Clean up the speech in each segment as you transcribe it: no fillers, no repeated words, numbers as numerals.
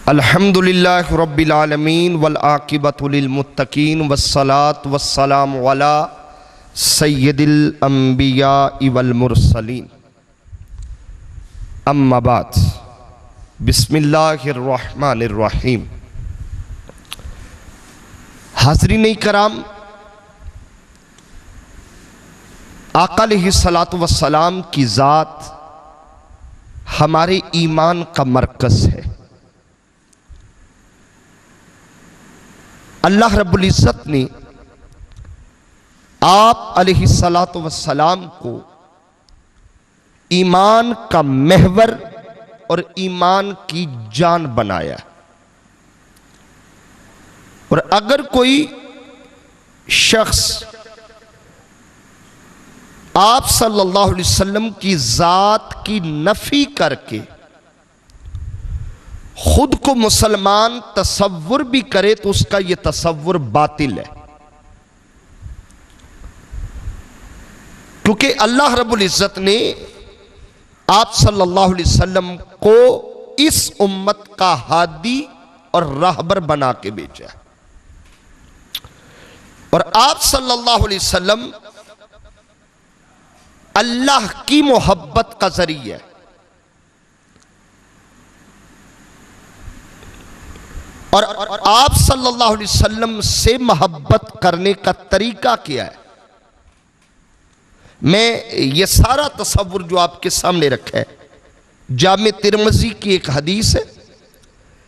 الحمدللہ رب العالمین والعاقبۃ للمتقین والصلاة والسلام علی سید الانبیاء والمرسلین اما بعد بسم اللہ الرحمن الرحیم۔ حاضرین کرام، آقا علیہ الصلاۃ والسلام کی ذات ہمارے ایمان کا مرکز ہے۔ اللہ رب العزت نے آپ علیہ الصلاۃ والسلام کو ایمان کا محور اور ایمان کی جان بنایا، اور اگر کوئی شخص آپ صلی اللہ علیہ وسلم کی ذات کی نفی کر کے خود کو مسلمان تصور بھی کرے تو اس کا یہ تصور باطل ہے، کیونکہ اللہ رب العزت نے آپ صلی اللہ علیہ وسلم کو اس امت کا ہادی اور راہبر بنا کے بھیجا، اور آپ صلی اللہ علیہ وسلم اللہ کی محبت کا ذریعہ ہے، اور آپ صلی اللہ علیہ وسلم سے محبت کرنے کا طریقہ کیا ہے۔ میں یہ سارا تصور جو آپ کے سامنے رکھا ہے، جامع ترمذی کی ایک حدیث ہے،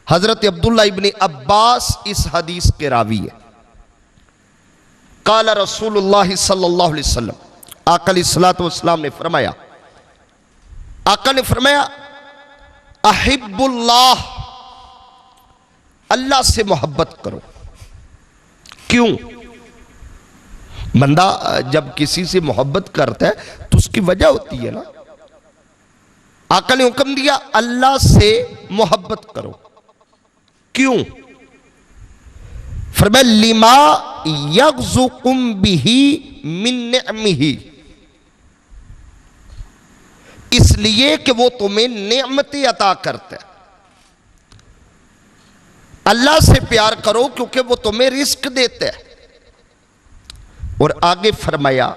حضرت عبداللہ ابن عباس اس حدیث کے راوی ہے۔ قال رسول اللہ صلی اللہ علیہ وسلم، آقا علیہ الصلوۃ والسلام نے فرمایا، آقا نے فرمایا احب اللہ، اللہ سے محبت کرو۔ کیوں؟ بندہ جب کسی سے محبت کرتا ہے تو اس کی وجہ ہوتی ہے نا۔ آقا نے حکم دیا اللہ سے محبت کرو۔ کیوں؟ فرمایا لما یغزکم بہ من نعمہ، اس لیے کہ وہ تمہیں نعمتیں عطا کرتا ہے۔ اللہ سے پیار کرو کیونکہ وہ تمہیں رزق دیتا ہے۔ اور آگے فرمایا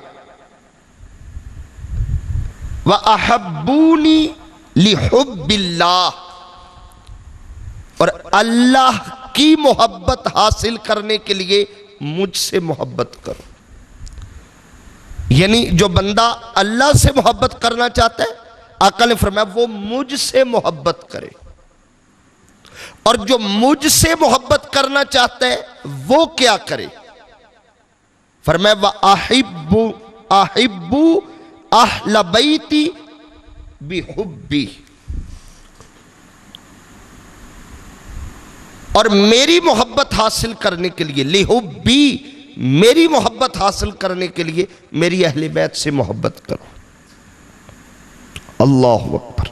وَأَحَبُّونِي لِحُبِّ اللَّهِ، اور اللہ کی محبت حاصل کرنے کے لیے مجھ سے محبت کرو۔ یعنی جو بندہ اللہ سے محبت کرنا چاہتا ہے، آقا نے فرمایا وہ مجھ سے محبت کرے، اور جو مجھ سے محبت کرنا چاہتا ہے وہ کیا کرے؟ فرمایا وَأَحِبُّ أَهْلَ بَيْتِي بِحُبِّي، اور میری محبت حاصل کرنے کے لیے لِحُبِّي، میری محبت حاصل کرنے کے لیے میری اہل بیت سے محبت کرو۔ اللہ اکبر۔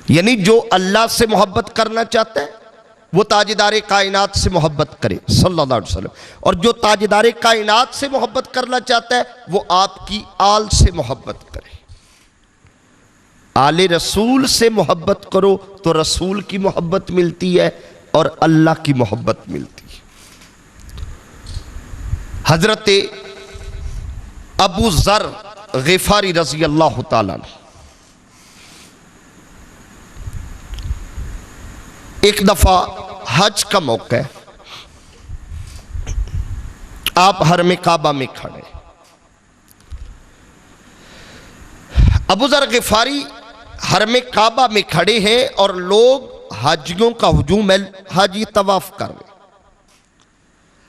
یعنی جو اللہ سے محبت کرنا چاہتا ہے وہ تاجدار کائنات سے محبت کرے صلی اللہ علیہ وسلم، اور جو تاجدار کائنات سے محبت کرنا چاہتا ہے وہ آپ کی آل سے محبت کرے۔ آل رسول سے محبت کرو تو رسول کی محبت ملتی ہے اور اللہ کی محبت ملتی ہے۔ حضرت ابو ذر غفاری رضی اللہ تعالیٰ عنہ ایک دفعہ حج کا موقع ہے، آپ حرم کعبہ میں کھڑے، ابو ذر غفاری حرم کعبہ میں کھڑے ہیں اور لوگ حاجیوں کا ہجوم ہے، حاجی طواف کر رہے۔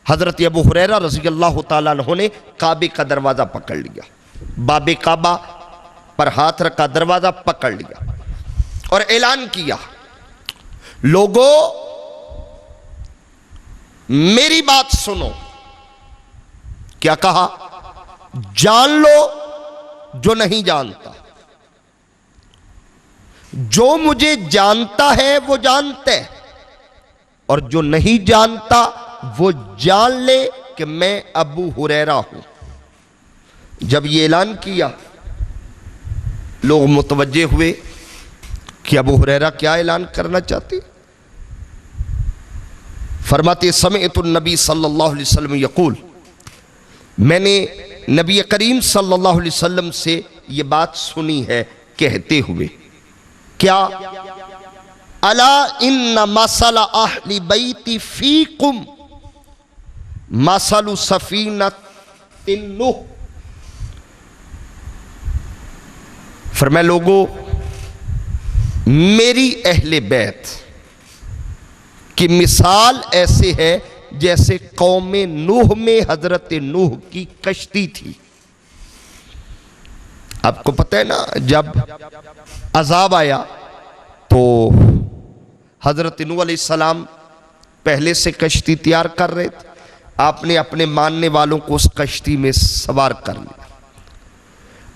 حضرت ابو ہریرہ رضی اللہ تعالیٰ عنہ نے کعبے کا دروازہ پکڑ لیا، باب کعبہ پر ہاتھ رکھا، دروازہ پکڑ لیا اور اعلان کیا، لوگوں میری بات سنو۔ کیا کہا؟ جان لو جو نہیں جانتا، جو مجھے جانتا ہے وہ جانتا ہے، اور جو نہیں جانتا وہ جان لے کہ میں ابو ہریرہ ہوں۔ جب یہ اعلان کیا لوگ متوجہ ہوئے کہ ابو ہریرہ کیا اعلان کرنا چاہتے، فرماتے سمعت النبی صلی اللہ علیہ وسلم یقول، میں نے نبی کریم صلی اللہ علیہ وسلم سے یہ بات سنی ہے کہتے ہوئے، کیا؟ الا ان مثل اہل بیت فیکم مثل سفینۃ نوح، فرمایا لوگو میری اہل بیت کی مثال ایسے ہے جیسے قوم نوح میں حضرت نوح کی کشتی تھی۔ آپ کو پتہ ہے نا، جب عذاب آیا تو حضرت نوح علیہ السلام پہلے سے کشتی تیار کر رہے تھے، آپ نے اپنے ماننے والوں کو اس کشتی میں سوار کر لیا،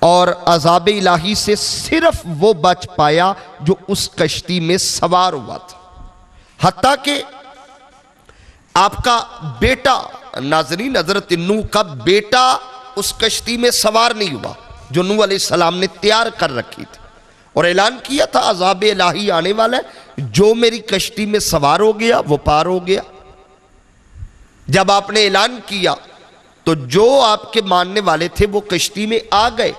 اور عذاب الہی سے صرف وہ بچ پایا جو اس کشتی میں سوار ہوا تھا، حتیٰ کہ آپ کا بیٹا، ناظرین حضرت نوح کا بیٹا اس کشتی میں سوار نہیں ہوا جو نوح علیہ السلام نے تیار کر رکھی تھی، اور اعلان کیا تھا عذاب الہی آنے والا ہے، جو میری کشتی میں سوار ہو گیا وہ پار ہو گیا۔ جب آپ نے اعلان کیا تو جو آپ کے ماننے والے تھے وہ کشتی میں آ گئے،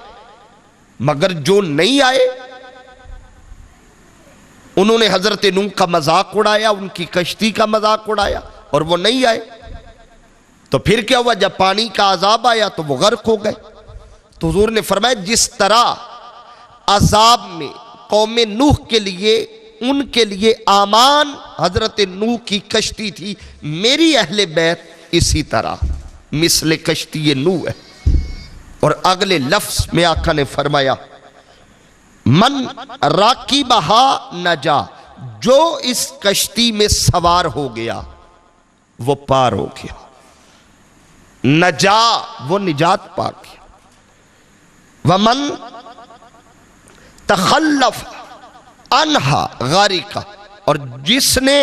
مگر جو نہیں آئے انہوں نے حضرت نوح کا مذاق اڑایا، ان کی کشتی کا مذاق اڑایا، اور وہ نہیں آئے۔ تو پھر کیا ہوا؟ جب پانی کا عذاب آیا تو وہ غرق ہو گئے۔ تو حضور نے فرمایا جس طرح عذاب میں قوم نوح کے لیے، ان کے لیے امان حضرت نوح کی کشتی تھی، میری اہل بیت اسی طرح مثل کشتی نوح ہے۔ اور اگلے لفظ میں آقا نے فرمایا من راکبہا نجا، جو اس کشتی میں سوار ہو گیا وہ پار ہو گیا، نجا وہ نجات پا گیا، ومن تخلف انہا غارقہ، اور جس نے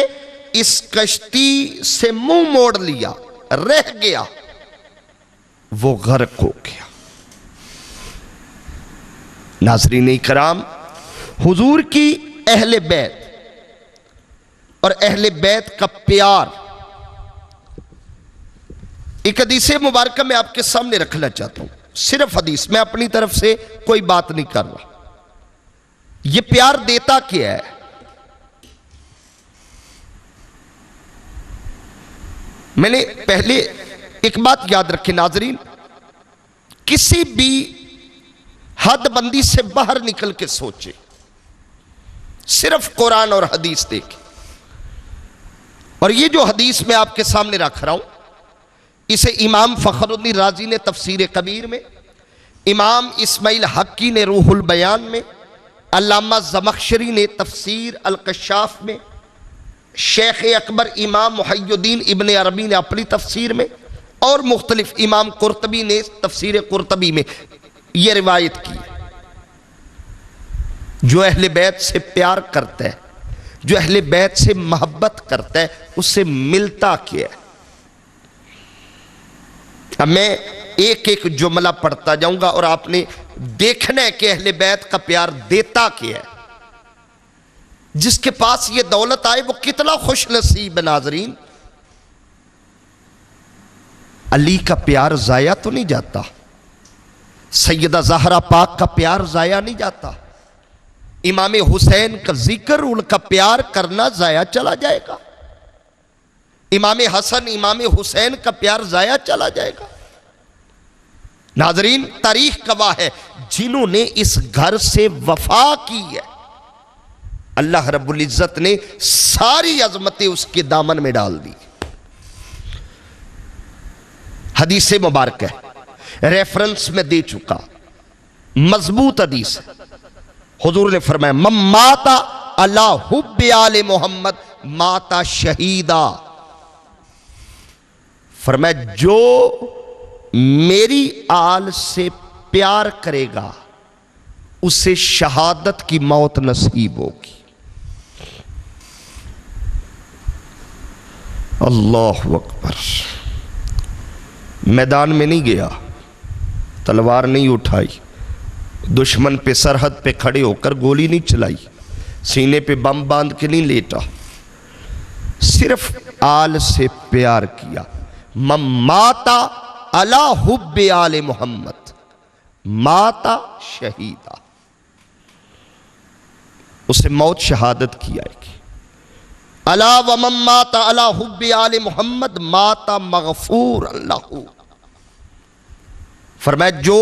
اس کشتی سے منہ موڑ لیا، رہ گیا، وہ غرق ہو گیا۔ ناظرین اکرام، حضور کی اہل بیت اور اہل بیت کا پیار، ایک حدیث مبارکہ میں آپ کے سامنے رکھنا چاہتا ہوں، صرف حدیث، میں اپنی طرف سے کوئی بات نہیں کر رہا۔ یہ پیار دیتا کیا ہے؟ میں نے پہلے ایک بات یاد رکھے ناظرین، کسی بھی حد بندی سے باہر نکل کے سوچے، صرف قرآن اور حدیث دیکھیں۔ اور یہ جو حدیث میں آپ کے سامنے رکھ رہا ہوں، اسے امام فخر الدین رازی نے تفسیر کبیر میں، امام اسماعیل حقی نے روح البیان میں، علامہ زمخشری نے تفسیر الکشاف میں، شیخ اکبر امام محی الدین ابن عربی نے اپنی تفسیر میں، اور مختلف امام قرطبی نے تفسیر قرطبی میں یہ روایت کی۔ جو اہل بیت سے پیار کرتا ہے، جو اہل بیت سے محبت کرتا ہے، اس سے ملتا کیا ہے؟ اب میں ایک ایک جملہ پڑھتا جاؤں گا اور آپ نے دیکھنا ہے کہ اہل بیت کا پیار دیتا کیا ہے۔ جس کے پاس یہ دولت آئے وہ کتنا خوش نصیب ہے ناظرین۔ علی کا پیار ضائع تو نہیں جاتا، سیدہ زہرا پاک کا پیار ضائع نہیں جاتا، امام حسین کا ذکر، ان کا پیار کرنا ضائع چلا جائے گا، امام حسن امام حسین کا پیار ضائع چلا جائے گا۔ ناظرین، تاریخ گواہ ہے جنہوں نے اس گھر سے وفا کی ہے، اللہ رب العزت نے ساری عظمتیں اس کے دامن میں ڈال دی۔ حدیث مبارک ہے، ریفرنس میں دے چکا، مضبوط حدیث ہے۔ حضور نے فرمایا من ماتا علی حب آل محمد ماتا شہیدا، فرمایا جو میری آل سے پیار کرے گا اسے شہادت کی موت نصیب ہوگی۔ اللہ اکبر۔ میدان میں نہیں گیا، تلوار نہیں اٹھائی، دشمن پہ سرحد پہ کھڑے ہو کر گولی نہیں چلائی، سینے پہ بم باندھ کے نہیں لیٹا، صرف آل سے پیار کیا. من ماتا علی حب آل محمد ماتا شہیدہ، اسے موت شہادت کی آئے گی. الا ومن مات علی حب آل محمد مات مغفورا لہ، فرمایا جو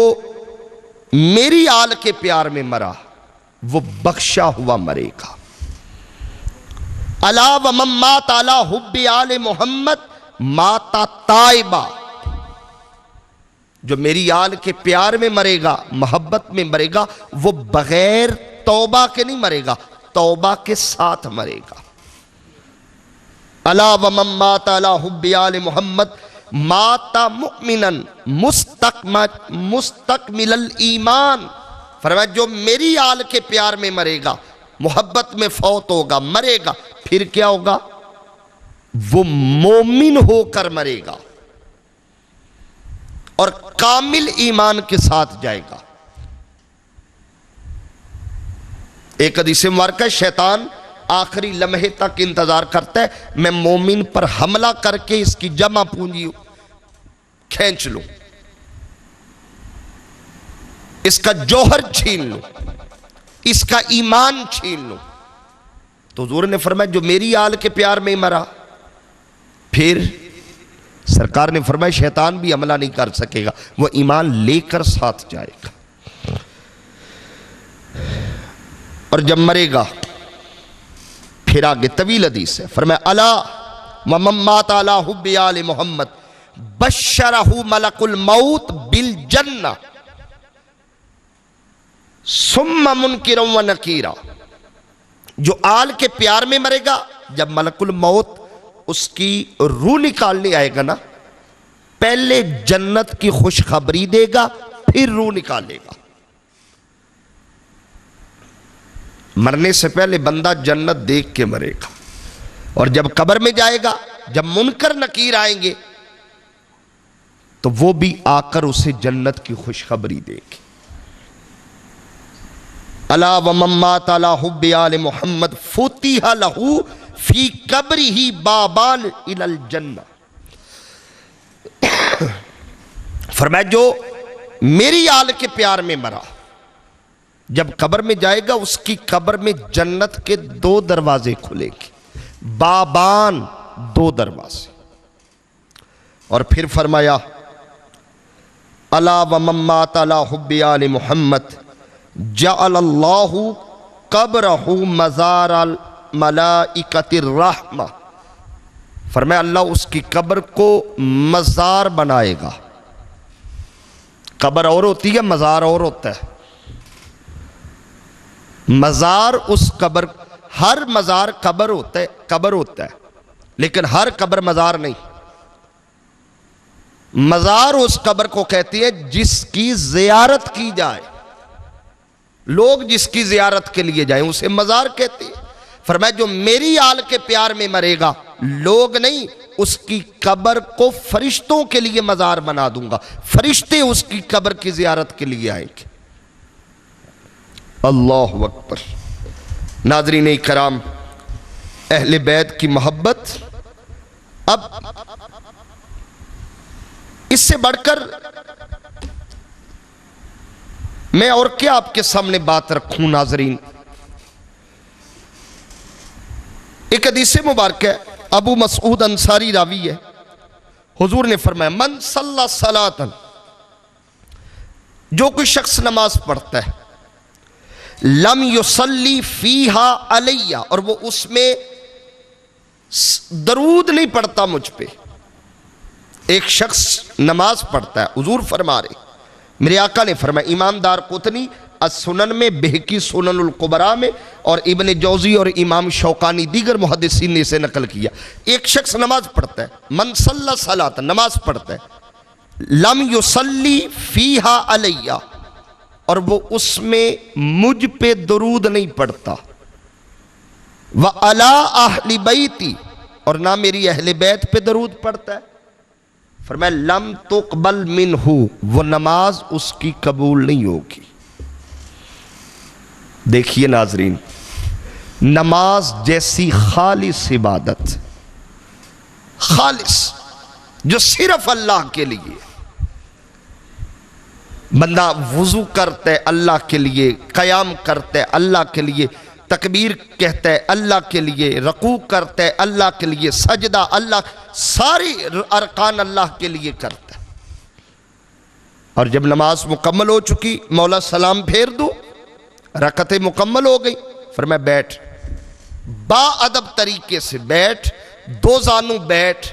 میری آل کے پیار میں مرا وہ بخشا ہوا مرے گا. الا ومن مات علی حب آل محمد مات تائبہ، جو میری آل کے پیار میں مرے گا، محبت میں مرے گا، وہ بغیر توبہ کے نہیں مرے گا، توبہ کے ساتھ مرے گا. الا ومن مات علی حب آل محمد مات مؤمنا مستکمل الایمان، فرمایا جو میری آل کے پیار میں مرے گا، محبت میں فوت ہوگا، مرے گا، پھر کیا ہوگا؟ وہ مومن ہو کر مرے گا اور کامل ایمان کے ساتھ جائے گا. ایک حدیث مبارکہ، شیطان آخری لمحے تک انتظار کرتا ہے میں مومن پر حملہ کر کے اس کی جمع پونجی کھینچ لوں، اس کا جوہر چھین لوں، اس کا ایمان چھین لوں. تو حضور نے فرمایا جو میری آل کے پیار میں مرا، پھر سرکار نے فرمایا شیطان بھی حملہ نہیں کر سکے گا، وہ ایمان لے کر ساتھ جائے گا. اور جب مرے گا پھر آگے طویل حدیث ہے، فرمایا الا ومن مات علی حب آل محمد بشرہ ملک الموت بالجنہ ثم منکرا و نکیرا. جو آل کے پیار میں مرے گا، جب ملک الموت اس کی روح نکالنے آئے گا نا، پہلے جنت کی خوشخبری دے گا، پھر روح نکالے گا. مرنے سے پہلے بندہ جنت دیکھ کے مرے گا، اور جب قبر میں جائے گا، جب منکر نکیر آئیں گے تو وہ بھی آ کر اسے جنت کی خوشخبری دے گی. الا ومن مات علی حب آل محمد فتح لہ فی قبرہ بابان الی الجنہ. فرمایا جو میری آل کے پیار میں مرا، جب قبر میں جائے گا اس کی قبر میں جنت کے 2 دروازے کھلے گی، بابان 2 دروازے. اور پھر فرمایا الا ومن مات علی حب آل محمد جعل اللہ قبرہ مزار الملائکۃ الرحمہ. فرمایا اللہ اس کی قبر کو مزار بنائے گا. قبر اور ہوتی ہے، مزار اور ہوتا ہے. مزار اس قبر، ہر مزار قبر ہوتا ہے لیکن ہر قبر مزار نہیں. مزار اس قبر کو کہتی ہے جس کی زیارت کی جائے، لوگ جس کی زیارت کے لیے جائیں اسے مزار کہتے ہیں. فرمایا جو میری آل کے پیار میں مرے گا، لوگ نہیں، اس کی قبر کو فرشتوں کے لیے مزار بنا دوں گا، فرشتے اس کی قبر کی زیارت کے لیے آئیں گے. اللہ اکبر. ناظرین کرام، اہل بیت کی محبت. اب اس سے بڑھ کر میں اور کیا آپ کے سامنے بات رکھوں ناظرین. ایک حدیث مبارک ہے، ابو مسعود انصاری راوی ہے. حضور نے فرمایا من صلی صلاۃ، جو کوئی شخص نماز پڑھتا ہے، لم یصلی فیہا علیہ، اور وہ اس میں درود نہیں پڑھتا مجھ پہ. ایک شخص نماز پڑھتا ہے، حضور فرما رہے، میرے آقا نے فرمایا، امام دارقطنی السنن میں، بہقی سنن الکبریٰ میں، اور ابن جوزی اور امام شوکانی دیگر محدثین نے اسے نقل کیا. ایک شخص نماز پڑھتا ہے، من صلی صلاۃ، نماز پڑھتا ہے، لم یصلی فیہا علیہ، اور وہ اس میں مجھ پہ درود نہیں پڑھتا، وعلی اہل بیتی، اور نہ میری اہل بیت پہ درود پڑھتا ہے. فرمایا لم تقبل منہ، وہ نماز اس کی قبول نہیں ہوگی. دیکھیے ناظرین، نماز جیسی خالص عبادت خالص، جو صرف اللہ کے لیے. بندہ وضو کرتا ہے اللہ کے لیے، قیام کرتا ہے اللہ کے لیے، تکبیر کہتا ہے اللہ کے لیے، رکوع کرتا ہے اللہ کے لیے، سجدہ اللہ، ساری ارکان اللہ کے لیے کرتا ہے. اور جب نماز مکمل ہو چکی، مولا سلام پھیر دو، رکعتیں مکمل ہو گئی، فرمایا بیٹھ، با ادب طریقے سے بیٹھ، دو زانوں بیٹھ،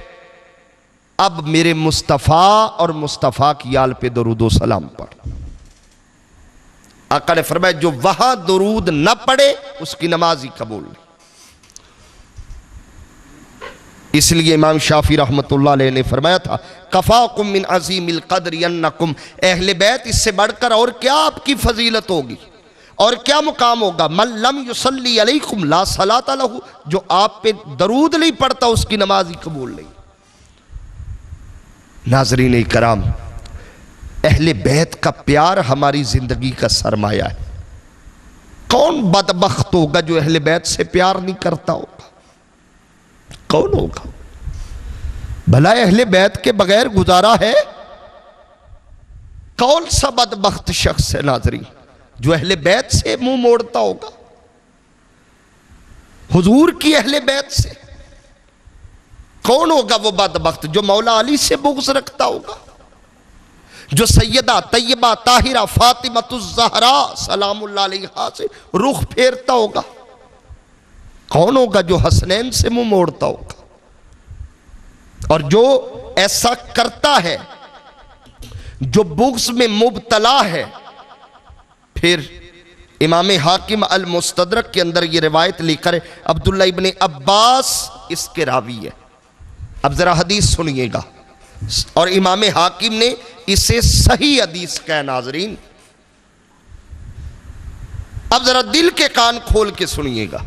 اب میرے مصطفیٰ اور مصطفیٰ کی آل پہ درود و سلام پڑھ. آقا نے فرمایا جو وہاں درود نہ پڑھے اس کی نماز ہی قبول نہیں. اس لیے امام شافعی رحمۃ اللہ علیہ نے فرمایا تھا کفاکم من عظیم القدر انکم، اہل بیت اس سے بڑھ کر اور کیا آپ کی فضیلت ہوگی اور کیا مقام ہوگا. من لم یصلی علیکم لا صلاۃ لہ، جو آپ پہ درود نہیں پڑھتا اس کی نماز ہی قبول نہیں. ناظرین کرام، اہل بیت کا پیار ہماری زندگی کا سرمایہ ہے. کون بدبخت ہوگا جو اہل بیت سے پیار نہیں کرتا ہوگا؟ کون ہوگا؟ بھلا اہل بیت کے بغیر گزارا ہے؟ کون سا بدبخت شخص ہے ناظرین جو اہل بیت سے منہ موڑتا ہوگا؟ حضور کی اہل بیت سے کون ہوگا وہ بدبخت جو مولا علی سے بغض رکھتا ہوگا، جو سیدہ طیبہ طاہرہ فاطمۃ الزہراء سلام اللہ علیہا سے رخ پھیرتا ہوگا؟ کون ہوگا جو حسنین سے منہ موڑتا ہوگا؟ اور جو ایسا کرتا ہے، جو بغض میں مبتلا ہے، پھر امام حاکم المستدرک کے اندر یہ روایت لکھ کر عبداللہ ابن عباس اس کے راوی ہے. اب ذرا حدیث سنیے گا، اور امام حاکم نے اسے صحیح حدیث کہا. ناظرین اب ذرا دل کے کان کھول کے سنیے گا.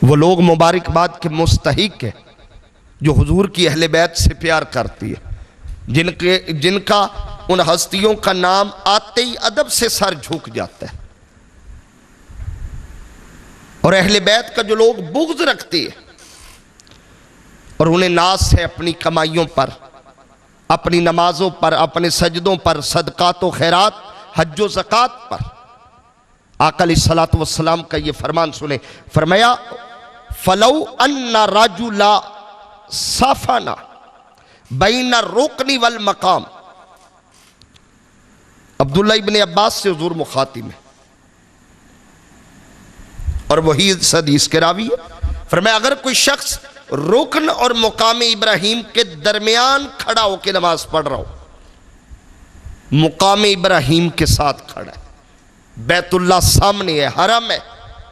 وہ لوگ مبارکباد کے مستحق ہیں جو حضور کی اہل بیت سے پیار کرتی ہے، جن کا ان ہستیوں کا نام آتے ہی ادب سے سر جھک جاتا ہے. اور اہل بیت کا جو لوگ بغض رکھتے ہیں اور انہیں ناز ہے اپنی کمائیوں پر، اپنی نمازوں پر، اپنے سجدوں پر، صدقات و خیرات، حج و زکوٰۃ پر. آقا علیہ الصلوۃ والسلام کا یہ فرمان سنیں، فرمایا فَلَوْ أَنَّ رَجُلَ صَفَنَ بَيْنَ الرُّكْنِ وَالْمَقَامِ. عبداللہ ابن عباس سے حضور مخاطب ہے اور وہی حدیث کے راوی ہے. فرمایا اگر کوئی شخص رکن اور مقام ابراہیم کے درمیان کھڑا ہو کے نماز پڑھ رہا ہو، مقام ابراہیم کے ساتھ کھڑا ہے، بیت اللہ سامنے ہے، حرم ہے،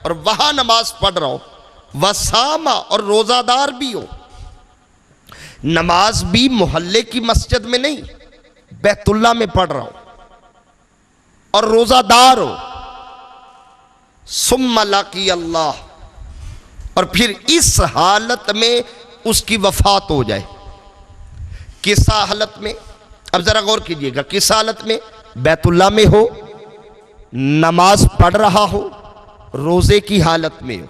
اور وہاں نماز پڑھ رہا ہو، وسامہ اور روزہ دار بھی ہو، نماز بھی محلے کی مسجد میں نہیں بیت اللہ میں پڑھ رہا ہو، اور روزہ دار ہو، ثم لقی اللہ، اور پھر اس حالت میں اس کی وفات ہو جائے. کس حالت میں؟ اب ذرا غور کیجئے گا. کس حالت میں؟ بیت اللہ میں ہو، نماز پڑھ رہا ہو، روزے کی حالت میں ہو،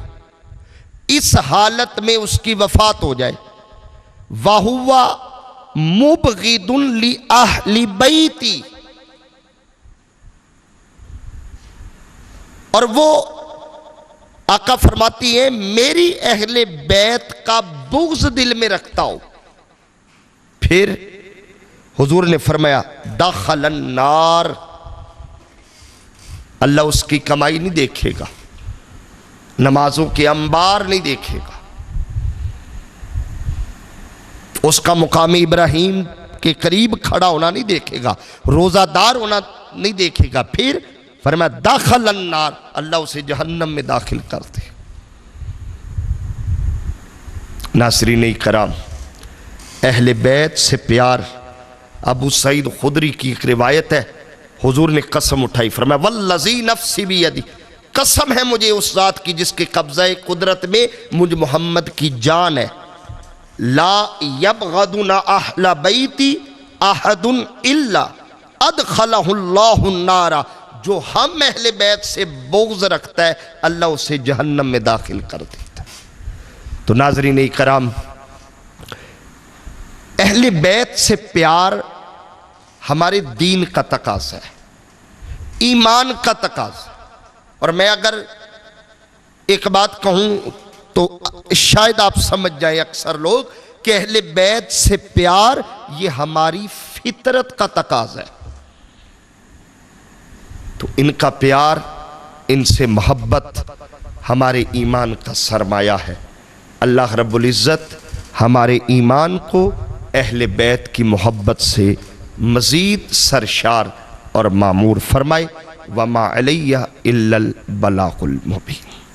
اس حالت میں اس کی وفات ہو جائے. وَهُوَ مُبْغِضٌ لِأَهْلِ بَيْتِ، اور وہ آقا فرماتی ہے میری اہل بیت کا بغض دل میں رکھتا ہو. پھر حضور نے فرمایا دخل النار، اللہ اس کی کمائی نہیں دیکھے گا، نمازوں کے انبار نہیں دیکھے گا، اس کا مقام ابراہیم کے قریب کھڑا ہونا نہیں دیکھے گا، روزہ دار ہونا نہیں دیکھے گا. پھر فرمایا داخل النار، اللہ اسے جہنم میں داخل کر دے. ناظرین کرام، اہل بیت سے پیار. ابو سعید خدری کی ایک روایت ہے، حضور نے قسم اٹھائی، فرمایا والذی نفسی بیدی، قسم ہے مجھے اس ذات کی جس کے قبضہ قدرت میں مجھ محمد کی جان ہے، لا یبغضنا اہل بیتی احد الا ادخلہ اللہ النار، جو ہم اہل بیت سے بغض رکھتا ہے اللہ اسے جہنم میں داخل کر دیتا ہے. تو ناظرین کرام، اہل بیت سے پیار ہمارے دین کا تقاضا ہے، ایمان کا تقاضا ہے۔ اور میں اگر ایک بات کہوں تو شاید آپ سمجھ جائیں اکثر لوگ کہ اہل بیت سے پیار یہ ہماری فطرت کا تقاضا ہے۔ تو ان کا پیار، ان سے محبت ہمارے ایمان کا سرمایہ ہے۔ اللہ رب العزت ہمارے ایمان کو اہل بیت کی محبت سے مزید سرشار اور معمور فرمائے۔ وَمَا عَلَيَّ إِلَّا الْبَلَاغُ الْمُبِينُ۔